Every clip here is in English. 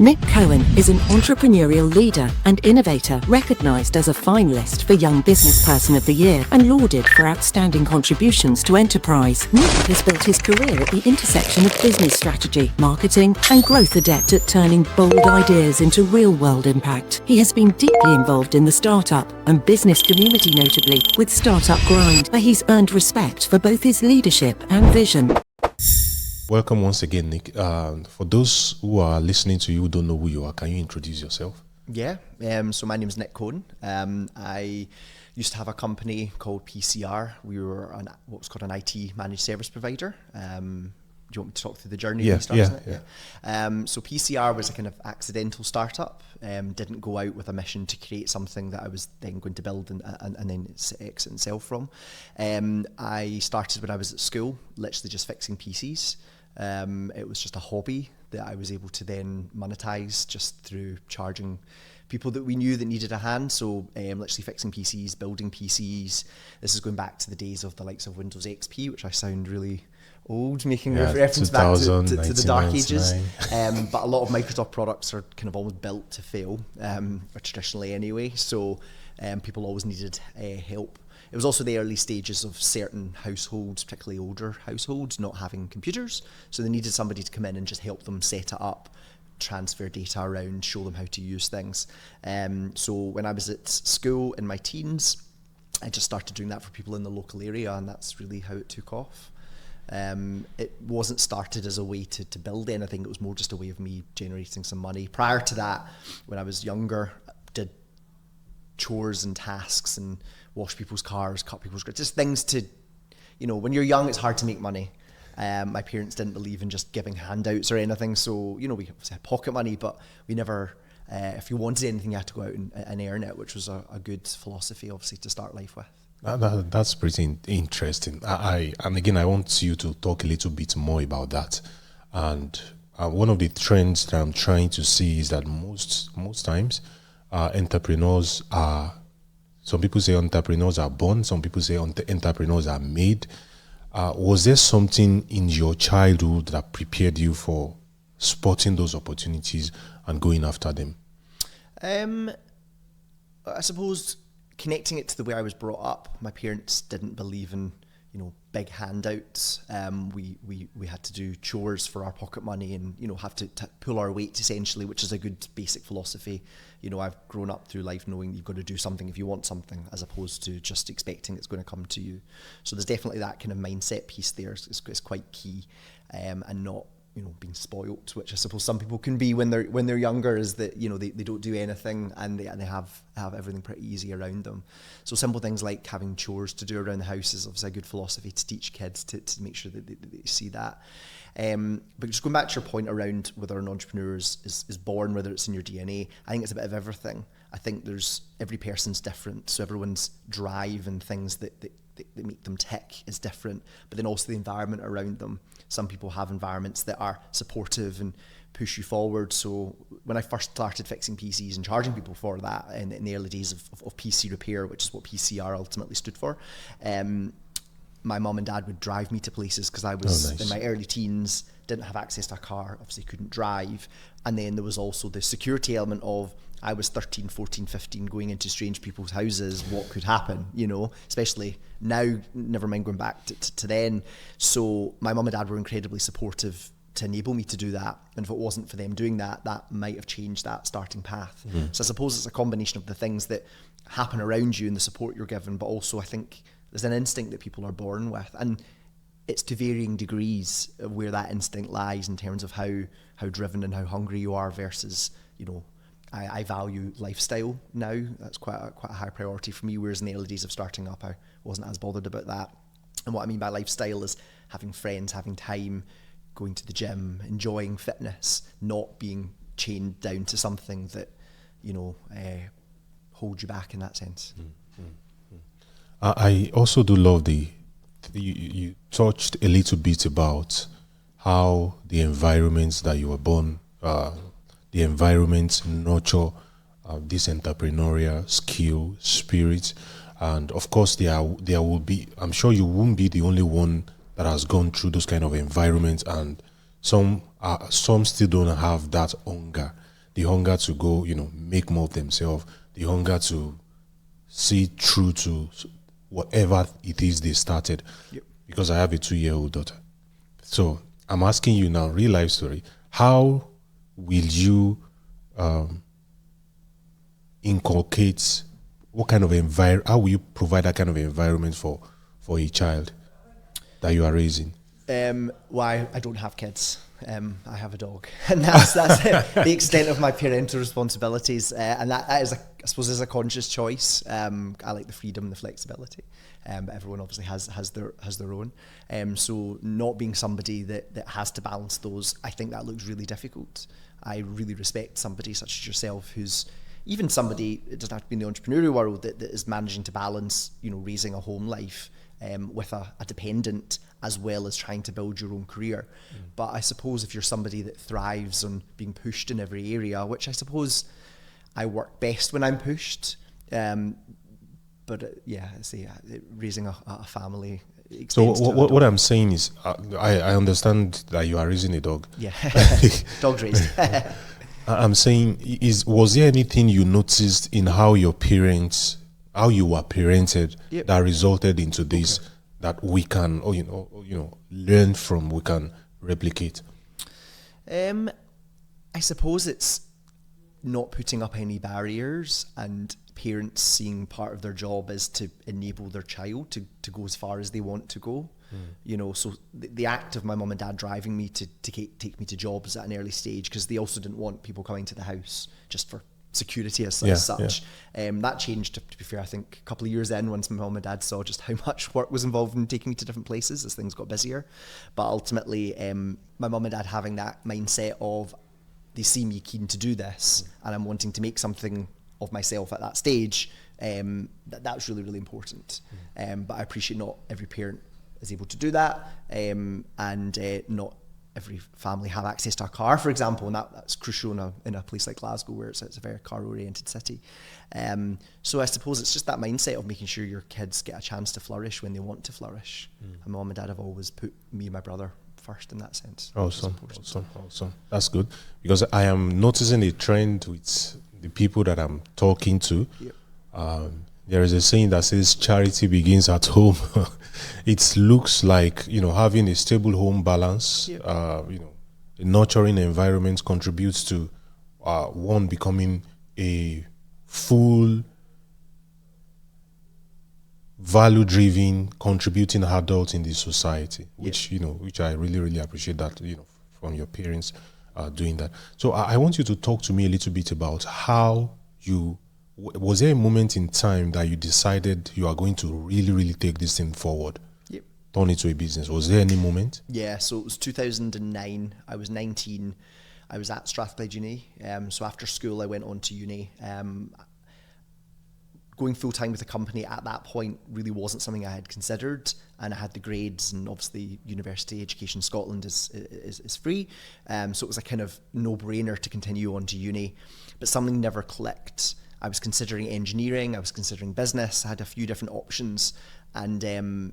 Nick Cohen is an entrepreneurial leader and innovator recognized as a finalist for Young Business Person of the Year and lauded for outstanding contributions to enterprise. Nick has built his career at the intersection of business strategy, marketing, and growth, adept at turning bold ideas into real-world impact. He has been deeply involved in the startup and business community, notably with Startup Grind, where he's earned respect for both his leadership and vision. Welcome once again, Nick. For those who are listening to you who don't know who you are, can you introduce yourself? Yeah, so my name is Nick Cohen. I used to have a company called PCR. We were what was called an IT managed service provider. Do you want me to talk through the journey? Yeah. So PCR was a kind of accidental startup. Didn't go out with a mission to create something that I was then going to build and then exit and sell from. I started when I was at school, literally just fixing PCs. It was just a hobby that I was able to then monetize just through charging people that we knew that needed a hand. So literally fixing PCs, building PCs. This is going back to the days of the likes of Windows XP, which I sound really old, making reference back to the dark ages. But a lot of Microsoft products are kind of almost built to fail, or traditionally anyway. So people always needed help. It was also the early stages of certain households, particularly older households, not having computers. So they needed somebody to come in and just help them set it up, transfer data around, show them how to use things. So when I was at school in my teens, I just started doing that for people in the local area, and that's really how it took off. It wasn't started as a way to build anything. It was more just a way of me generating some money. Prior to that, when I was younger, I did chores and tasks and wash people's cars, cut people's grass, just things to, when you're young, it's hard to make money. My parents didn't believe in just giving handouts or anything. So, we obviously had pocket money, but we never, if you wanted anything, you had to go out and earn it, which was a good philosophy, obviously, to start life with. That's pretty interesting. And again, I want you to talk a little bit more about that. And one of the trends that I'm trying to see is that most times entrepreneurs are, some people say entrepreneurs are born, some people say entrepreneurs are made. Was there something in your childhood that prepared you for spotting those opportunities and going after them? I suppose connecting it to the way I was brought up, my parents didn't believe in, big handouts. We had to do chores for our pocket money and, have to pull our weight essentially, which is a good basic philosophy. I've grown up through life knowing you've got to do something if you want something, as opposed to just expecting it's going to come to you. So there's definitely that kind of mindset piece there. It's quite key, and not, being spoilt, which I suppose some people can be when they're younger, is that, they don't do anything and they have everything pretty easy around them. So simple things like having chores to do around the house is obviously a good philosophy to teach kids to make sure that they see that. But just going back to your point around whether an entrepreneur is born, whether it's in your DNA, I think it's a bit of everything. I think every person's different, so everyone's drive and things that make them tick is different, but then also the environment around them. Some people have environments that are supportive and push you forward. So when I first started fixing PCs and charging people for that in the early days of PC repair, which is what PCR ultimately stood for, my mum and dad would drive me to places because I was in my early teens, didn't have access to a car, obviously couldn't drive. And then there was also the security element of, I was 13, 14, 15 going into strange people's houses, what could happen, especially now, never mind going back to then. So my mum and dad were incredibly supportive to enable me to do that. And if it wasn't for them doing that, that might have changed that starting path. Mm-hmm. So I suppose it's a combination of the things that happen around you and the support you're given, but also I think there's an instinct that people are born with. And it's to varying degrees of where that instinct lies in terms of how driven and how hungry you are versus, I value lifestyle now. That's quite a high priority for me, whereas in the early days of starting up, I wasn't as bothered about that. And what I mean by lifestyle is having friends, having time, going to the gym, enjoying fitness, not being chained down to something that, holds you back in that sense. I also do love you touched a little bit about how the environments that you were born, the environment nurture this entrepreneurial skill, spirit, and of course there will be. I'm sure you won't be the only one that has gone through those kind of environments, and some still don't have that hunger. the hunger to go, make more of themselves, the hunger to see through to whatever it is they started. Yep. Because I have a 2-year-old daughter. So I'm asking you now, real life story, how will you inculcate what kind of how will you provide that kind of environment for a child that you are raising? Well, I don't have kids. I have a dog, and that's the extent of my parental responsibilities. And that is, I suppose, is a conscious choice. I like the freedom, the flexibility, but everyone obviously has their own. So not being somebody that has to balance those, I think that looks really difficult. I really respect somebody such as yourself, who's even somebody, it doesn't have to be in the entrepreneurial world, that is managing to balance, raising a home life with a dependent, as well as trying to build your own career. But I suppose if you're somebody that thrives on being pushed in every area, which I suppose I work best when I'm pushed, but raising a family. So what I'm saying is, I understand that you are raising a dog. Yeah, dog raised. I'm saying, was there anything you noticed in how you were parented, yep, that resulted into this, that we can, learn from, we can replicate? I suppose it's not putting up any barriers, and parents seeing part of their job is to enable their child to go as far as they want to go. So the act of my mum and dad driving me to take me to jobs at an early stage, because they also didn't want people coming to the house just for security as such. That changed, to be fair, I think a couple of years in, once my mum and dad saw just how much work was involved in taking me to different places as things got busier. But ultimately, my mum and dad having that mindset of, they see me keen to do this, and I'm wanting to make something of myself at that stage, that's really, really important. But I appreciate not every parent is able to do that, and not every family have access to a car, for example, and that's crucial in a place like Glasgow, where it's a very car-oriented city. So I suppose it's just that mindset of making sure your kids get a chance to flourish when they want to flourish. And mum and dad have always put me and my brother first in that sense. Awesome. That's good, because I am noticing a trend with the people that I'm talking to. Yep. There is a saying that says charity begins at home. It looks like, having a stable home balance, yep, a nurturing environment contributes to one becoming a full, value-driven, contributing adult in the society, which which I really, really appreciate that, from your parents doing that. So I want you to talk to me a little bit about how was there a moment in time that you decided you are going to really, really take this thing forward? Yep. Turn it to a business. Was there any moment? Yeah, so it was 2009. I was 19. I was at Strathclyde Uni. So after school, I went on to uni. Going full-time with the company at that point really wasn't something I had considered, and I had the grades, and obviously university education in Scotland is free, so it was a kind of no-brainer to continue on to uni, but something never clicked. I was considering engineering, I was considering business, I had a few different options, and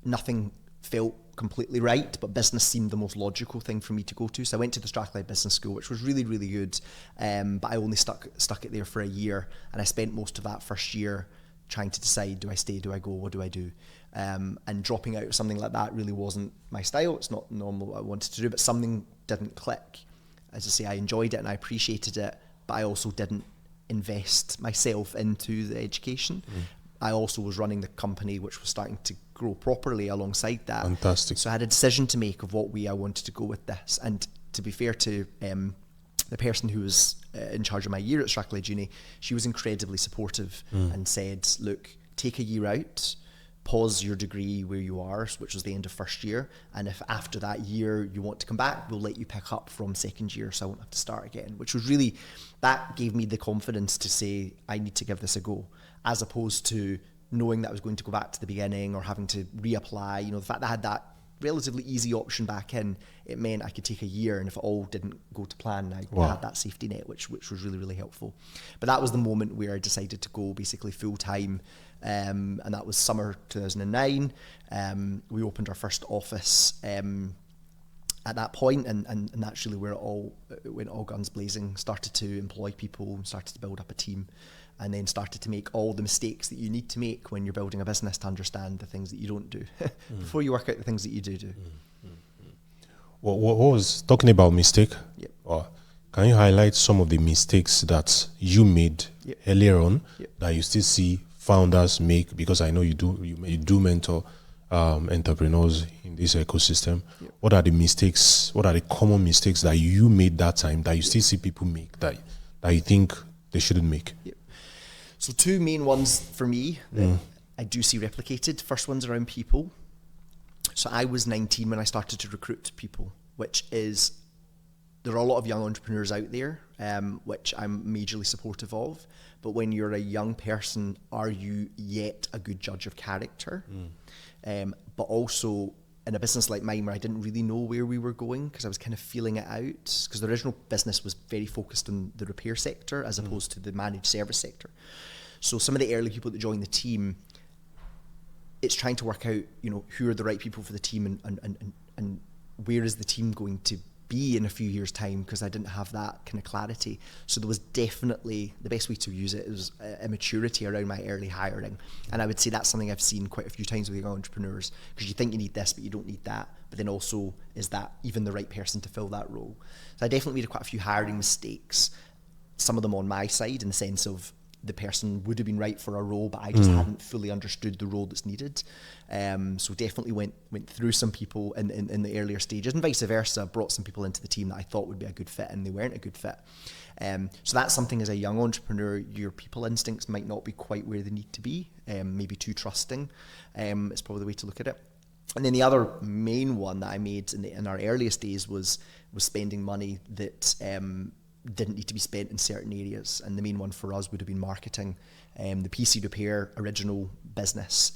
nothing felt completely right, but business seemed the most logical thing for me to go to. So I went to the Strathclyde Business School, which was really, really good, but I only stuck it there for a year, and I spent most of that first year trying to decide, do I stay, do I go, what do I do? And dropping out of something like that really wasn't my style. It's not normal what I wanted to do, but something didn't click. As I say, I enjoyed it and I appreciated it, but I also didn't invest myself into the education. I also was running the company, which was starting to grow properly alongside that. Fantastic. So I had a decision to make of what way I wanted to go with this. And to be fair to the person who was in charge of my year at Strathclyde Uni, she was incredibly supportive and said, look, take a year out, pause your degree where you are, which was the end of first year, and if after that year you want to come back, we'll let you pick up from second year, so I won't have to start again, which was really, that gave me the confidence to say, I need to give this a go, as opposed to knowing that I was going to go back to the beginning or having to reapply. The fact that I had that relatively easy option back in, it meant I could take a year, and if it all didn't go to plan, I had that safety net, which was really, really helpful. But that was the moment where I decided to go basically full time, and that was summer 2009. We opened our first office, and at that point, and that's really where it went all guns blazing. Started to employ people, started to build up a team, and then started to make all the mistakes that you need to make when you're building a business to understand the things that you don't do before you work out the things that you do. What was talking about mistake? Yep. Can you highlight some of the mistakes that you made earlier on that you still see founders make? Because I know you do mentor entrepreneurs in this ecosystem. Yep. What are the mistakes? What are the common mistakes that you made that time that you still see people make that you think they shouldn't make? Yep. So two main ones for me that I do see replicated. First one's around people. So I was 19 when I started to recruit people, which is, there are a lot of young entrepreneurs out there, which I'm majorly supportive of. But when you're a young person, are you yet a good judge of character? But also in a business like mine where I didn't really know where we were going because I was kind of feeling it out, because the original business was very focused on the repair sector as opposed to the managed service sector. So some of the early people that joined the team, it's trying to work out, who are the right people for the team and where is the team going to be in a few years' time, because I didn't have that kind of clarity. So there was definitely, the best way to use it is immaturity around my early hiring. And I would say that's something I've seen quite a few times with young entrepreneurs, because you think you need this, but you don't need that. But then also, is that even the right person to fill that role? So I definitely made quite a few hiring mistakes, some of them on my side in the sense of the person would have been right for a role, but I just hadn't fully understood the role that's needed. So definitely went through some people in the earlier stages, and vice versa, brought some people into the team that I thought would be a good fit and they weren't a good fit. So that's something, as a young entrepreneur, your people instincts might not be quite where they need to be, maybe too trusting. It's probably the way to look at it. And then the other main one that I made in our earliest days was spending money that didn't need to be spent in certain areas, and the main one for us would have been marketing. The PC repair original business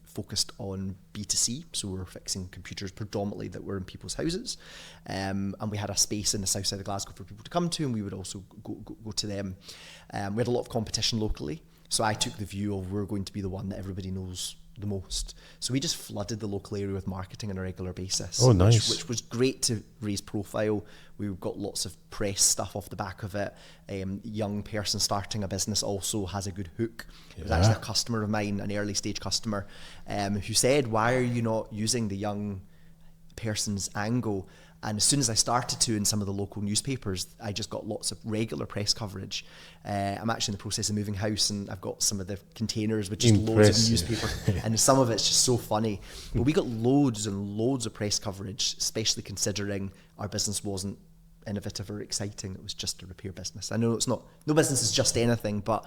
focused on B2C, so we were fixing computers predominantly that were in people's houses, and we had a space in the south side of Glasgow for people to come to, and we would also go to them. We had a lot of competition locally, so I took the view of we're going to be the one that everybody knows the most. So we just flooded the local area with marketing on a regular basis. Oh, nice. Which was great to raise profile. We got lots of press stuff off the back of it. Young person starting a business also has a good hook. It was actually a customer of mine, an early stage customer, who said, why are you not using the young person's angle? And as soon as I started to in some of the local newspapers, I just got lots of regular press coverage. I'm actually in the process of moving house, and I've got some of the containers with just loads of newspaper, and some of it's just so funny. But we got loads and loads of press coverage, especially considering our business wasn't innovative or exciting. It was just a repair business. I know it's not, no business is just anything, but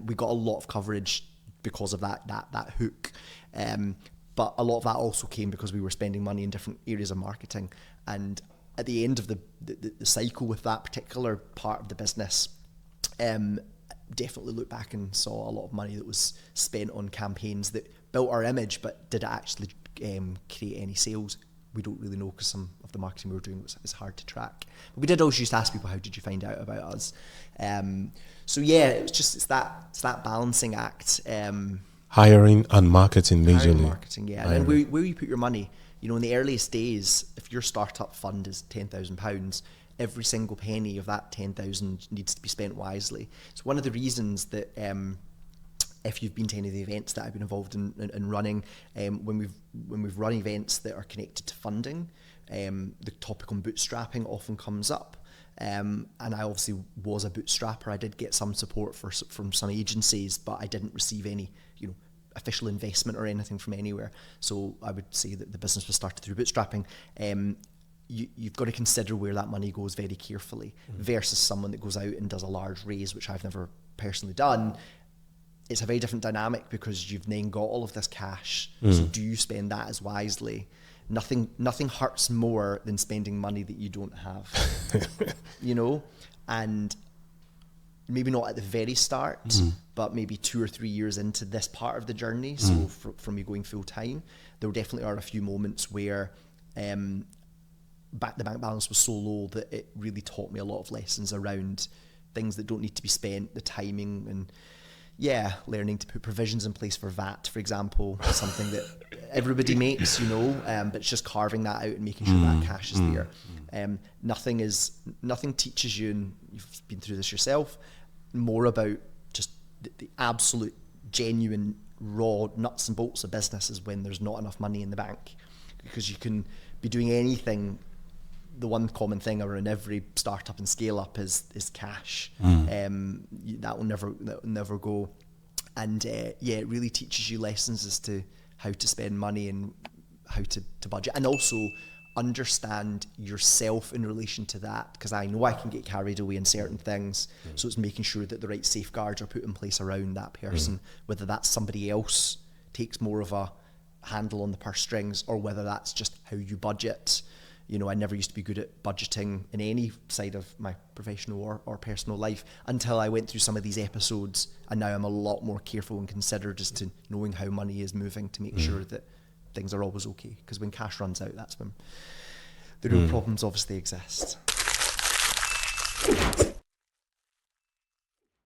we got a lot of coverage because of that hook. But a lot of that also came because we were spending money in different areas of marketing. And at the end of the cycle with that particular part of the business, definitely looked back and saw a lot of money that was spent on campaigns that built our image, but did it actually create any sales? We don't really know, because some of the marketing we were doing was hard to track. But we did always used to ask people, how did you find out about us? So yeah, it's that balancing act. Hiring and marketing majorly. Marketing, yeah. And where you put your money. In the earliest days, if your startup fund is £10,000, every single penny of that 10,000 needs to be spent wisely. It's one of the reasons that if you've been to any of the events that I've been involved in running, when we've run events that are connected to funding, the topic on bootstrapping often comes up. And I obviously was a bootstrapper. I did get some support from some agencies, but I didn't receive any, official investment or anything from anywhere. So I would say that the business was started through bootstrapping. You've got to consider where that money goes very carefully versus someone that goes out and does a large raise, which I've never personally done. It's a very different dynamic because you've then got all of this cash. So do you spend that as wisely? Nothing hurts more than spending money that you don't have, and maybe not at the very start, but maybe 2 or 3 years into this part of the journey. So from me going full time, there definitely are a few moments where the bank balance was so low that it really taught me a lot of lessons around things that don't need to be spent, the timing, and learning to put provisions in place for VAT, for example, something that everybody makes, you know, but it's just carving that out and making sure that cash is there. Nothing teaches you, and you've been through this yourself, more about just the absolute genuine raw nuts and bolts of business is when there's not enough money in the bank, because you can be doing anything. The one common thing around every startup and scale up is cash. That will never go. And it really teaches you lessons as to how to spend money and how to budget, and also understand yourself in relation to that, because I know I can get carried away in certain things. So it's making sure that the right safeguards are put in place around that person, whether that's somebody else takes more of a handle on the purse strings, or whether that's just how you budget. You know, I never used to be good at budgeting in any side of my professional or personal life until I went through some of these episodes, and now I'm a lot more careful and considered as to knowing how money is moving to make sure that things are always okay. Because when cash runs out, that's when the real problems obviously exist.